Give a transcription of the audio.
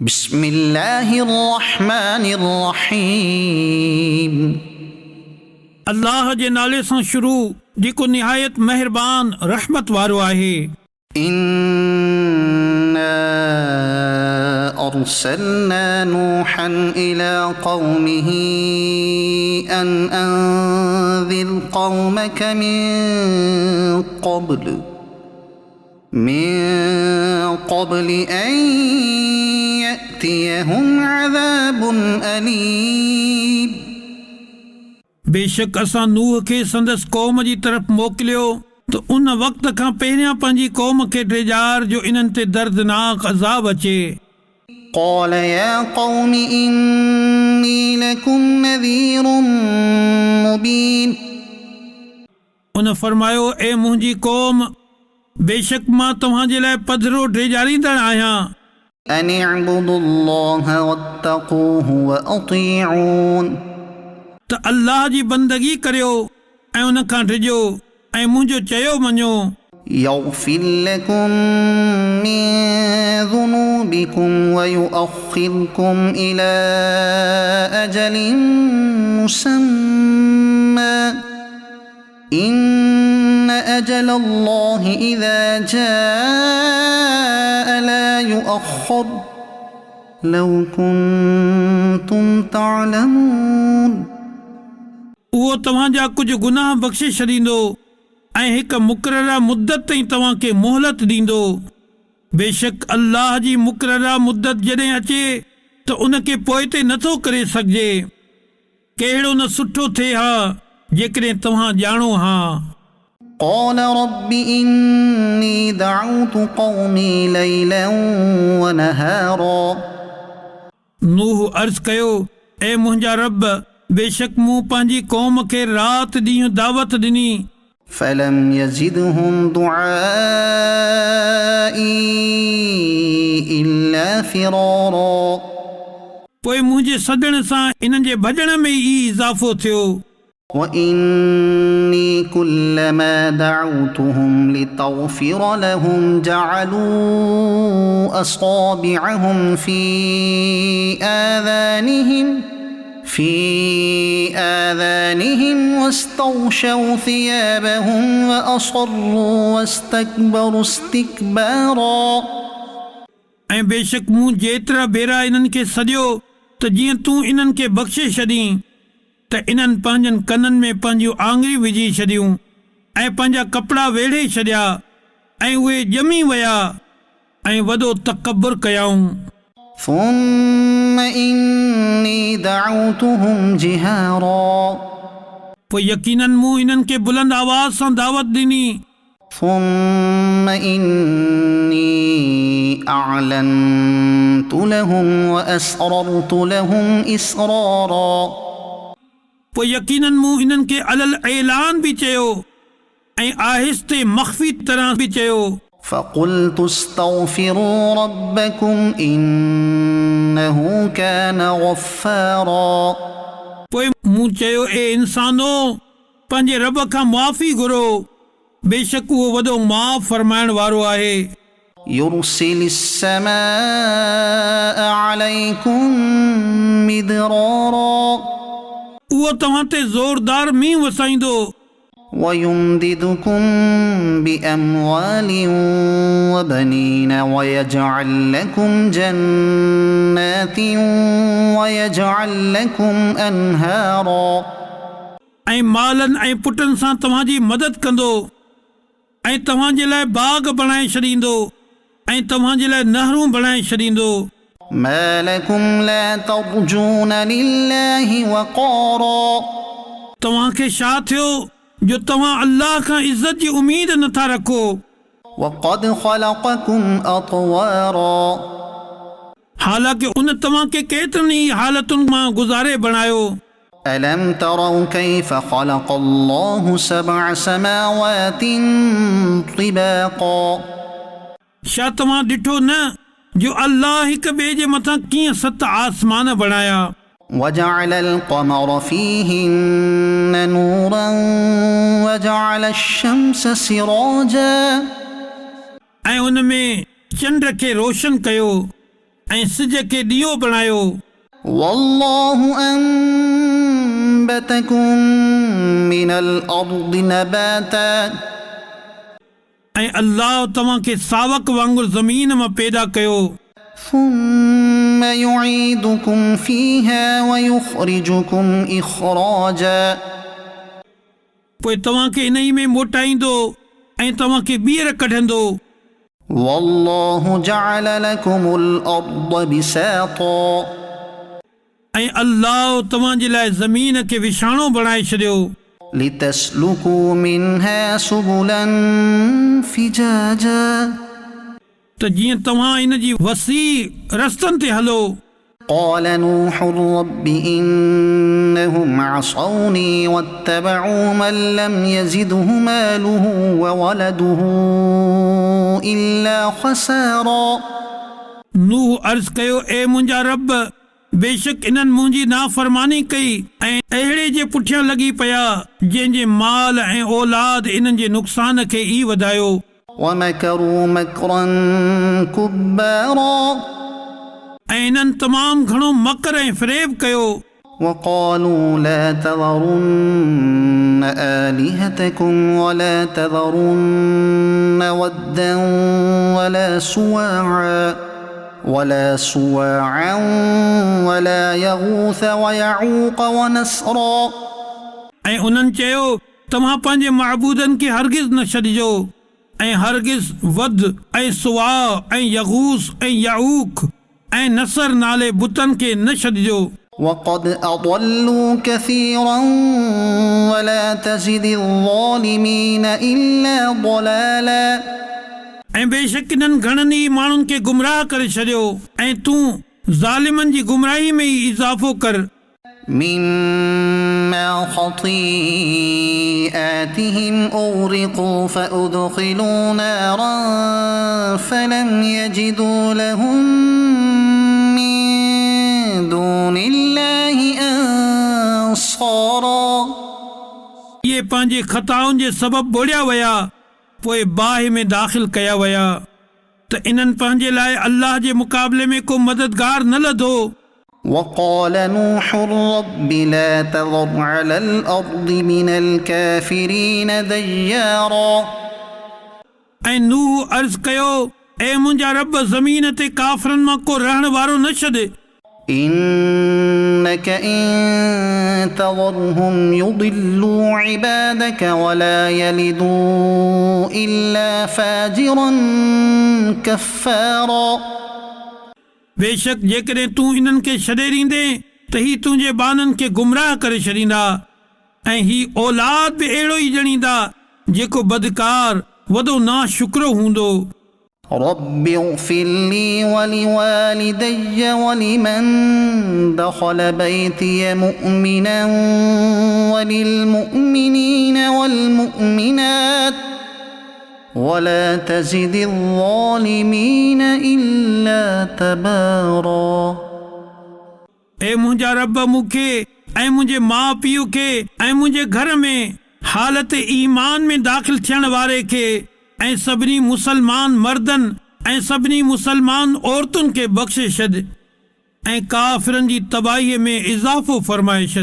बिस्मिल्लाहिर्रहमानिर्रहीम। अल्लाह जे नाले सां शुरू जेको निहायत मेहरबान रहमत वारो आहे। इन्ना अर्सलना नूहन इला कौमिही अन अंज़िर कौमक मिन क़ब्ल अन यअतियहुम अज़ाबुन अलीम। बेशक असां नूह खे संदसि क़ौम जी तरफ़ मोकिलियो त उन वक़्त खां पहिरियां पंहिंजी क़ौम खे ड्रेजार जो इन्हनि ते दर्दनाक अज़ाब अचे। क़ाल या क़ौम इन्नी लकुम नज़ीरुम मुबीन। उन फरमायो, ए मुंहिंजी क़ौम, बेशक मां तव्हां जे लाइ पधरो ड्रेजारींदड़ आहियां। अन अअ्बुदुल्लाह वत्तक़ूहु व अतीऊन। त अल्लाह जी बंदगी करियो ऐं उन खां डिॼो ऐं मुंहिंजो चयो मञो। यग़फिर लकुम मिन ज़ुनूबिकुम व युअख़्खिरकुम इला अजलिन मुसम्मा इन्न अजलल्लाहि इज़ा जाअ ला युअख़्खर लौ कुन्तुम तअलमून। उहो तव्हांजा कुझु गुनाह बख़्शे छॾींदो ऐं हिकु मुक़ररा मुद्दत ताईं तव्हांखे मोहलत ॾींदो। बेशक अल्लाह जी मुक़ररा मुद्दत जॾहिं अचे त उनखे पोइ ते नथो करे सघिजे। कहिड़ो न सुठो थिए हा जेकॾहिं तव्हां ॼाणो हा। क़ाल रब्बि इन्नी दअउतु क़ौमी लैलन व नहारा। नूह अर्ज़ कयो, ए मुंहिंजा रब, बेशक मूं पंहिंजी क़ौम खे राति ॾींहुं दावत ॾिनी। फलम यज़िदहुम दुआई इल्ला फ़िरारा। पोइ मुंहिंजे सॾण सां इन्हनि जे भॼण में ई इज़ाफ़ो थियो। व इन्नी कुल्लमा दअउतुहुम लितग़फ़िर लहुम जअलू असाबिअहुम फ़ी आज़ानिहिम वस्तग़शौ थियाबहुम व असर्रू वस्तकबरू इस्तिकबारा। ऐं बेशक मूं जेतिरा भेरा इन्हनि खे सॼियो त जीअं तूं इन्हनि खे बख़्शे छॾीं, त इन्हनि पंहिंजनि कननि में पंहिंजूं आङुरियूं विझी छॾियूं ऐं पंहिंजा कपिड़ा वेढ़े छॾिया ऐं उहे ॼमी विया ऐं वॾो तकबर कयाऊं। ثم إني دعوتهم جهارا। पोइ यकीनन मूं इन्हनि खे बुलंद आवाज़ सां दावत ॾिनी। ثم إني أعلنت لهم وأسررت لهم إسرارا। पोइ यकीनन मूं इन्हनि खे अलल ऐलान बि चयो ऐं आहिस्ते मख़फ़ी तरह बि चयो। فقلت استغفروا ربكم إنه كان غفارا। पोइ मूं चयो, ए इंसानो, पंहिंजे रब खां मुआफ़ी घुरो, बेशक उहो वॾो माफ़ फरमाइण वारो आहे। يرسل السماء عليكم مدرارا। उहो तव्हां ते ज़ोरदार मींहुं वसाईंदो। ويمددكم بأموال وبنين ويجعل لكم جنات ويجعل لكم أنهارا। ऐं मालनि ऐं पुटनि सां तव्हांजी मदद कंदो ऐं तव्हांजे लाइ बाग़ बणाए छॾींदो ऐं तव्हांजे लाइ नहरूं बणाए छॾींदो। ما لكم لا ترجون لله وقارا। तव्हांखे छा थियो जो तव्हां अल्लाह खां इज़त जी उमीद नथा रखो। وقد خلقكم أطوارا। हालांकि उन तव्हांखे केतिरनि ई हालतुनि मां गुज़ारे बणायो। ألم تروا كيف خلق الله سبع سماوات طباقا। छा तव्हां ॾिठो न जो अल्लाह हिक ॿिए जे मथां कीअं 7 आसमान बणाया। وجعل القمر فيهن نورا وجعل الشمس سراجا। ऐं उन में चंड खे रोशन कयो ऐं सिज खे ॾींहों बणायो। والله أنبتكم من الأرض نباتا ऐं अल्लाह तव्हांखे सावक वांगुरु ज़मीन मां पैदा कयो। ثم يعيدكم فيها ويخرجكم إخراجا पोइ तव्हांखे इन ई में मोटाईंदो ऐं तव्हांखे ॿीहर कढंदो। والله جعل لكم الأرض بساطا ऐं अल्लाह तव्हांजे लाइ ज़मीन खे विछाणो बणाए छॾियो। لتسلكوا منها سبلا فجاجا त जीअं तव्हां इन जी वसी रस्तनि ते हलो। قال نوح رب إنهم عصوني واتبعوا من لم يزده ماله وولده إلا خسارا नूह अर्ज़ कयो, ए मुंहिंजा रब, बेशक इन्हनि मुंहिंजी नाफ़रमानी कई ऐं अहिड़े जे पुठियां लॻी पिया जंहिंजे माल ऐं औलाद इन्हनि जे नुक़सान खे ई वधायो। ومكروا مكرا كبارا ऐं इन्हनि तमामु घणो मकर ऐं फ़रेब कयो। وقالوا لا تذرن آلهتكم ولا تذرن ودا ولا سواعا ولا يغوث ويعوق ونسرا ऐं उन्हनि चयो, तव्हां पंहिंजे महबूदनि खे हरगिज़ न छॾिजो ऐं हरगिज़ वद ऐं सुवा ऐं यगूस ऐं याऊक ऐं नसर नाले बुतनि खे न छॾिजो। وقد أضلوا كثيرا ولا تزد الظالمين إلا ضلالا ऐं बेशक इन्हनि घणनि ई माण्हुनि खे गुमराह करे छॾियो ऐं तूं ज़ालिमनि जी गुमराही में ई इज़ाफ़ो कर। مما خطيئاتهم أغرقوا فأدخلوا نارا فلم يجدوا لهم من دون الله أنصارا ये पंहिंजे ख़ताउनि जे सबबु ॿोड़िया विया, पोइ बाहि में दाख़िल कया विया त इन्हनि पंहिंजे लाइ अल्लाह जे मुक़ाबले में को मददगार न लधो। وقال نوح رب لا تذر على الأرض من الكافرين ديارا ऐं नूह अर्ज़ कयो, ए मुंहिंजा रब, ज़मीन ते काफ़िरनि मां को रहण वारो न छॾ। إنك إن تذرهم يضلوا عبادك ولا يلدوا إلا فاجرا كفارا बेशक जेकॾहिं तूं इन्हनि खे छॾे ॾींदे त ही तुंहिंजे बाननि खे गुमराह करे छॾींदा ऐं ही औलाद बि अहिड़ो ई ॼणींदा जेको बदकार वॾो नाशुक्रो हूंदो। رب اغفر لي ولوالدي ولمن دخل بيتي مؤمنا وللمؤمنين والمؤمنات ولا تزد الظالمين إلا تبارا ए मुंहिंजा रब, मूंखे ऐं मुंहिंजे माउ पीउ खे ऐं मुंहिंजे घर में हालत ईमान में दाख़िल थियण वारे खे ऐं सभिनी मुसलमान मर्दनि ऐं सभिनी मुसलमान औरतुनि खे बख़्शे छॾ ऐं काफ़िरनि जी तबाहीअ में इज़ाफ़ो फ़रमाए छॾ।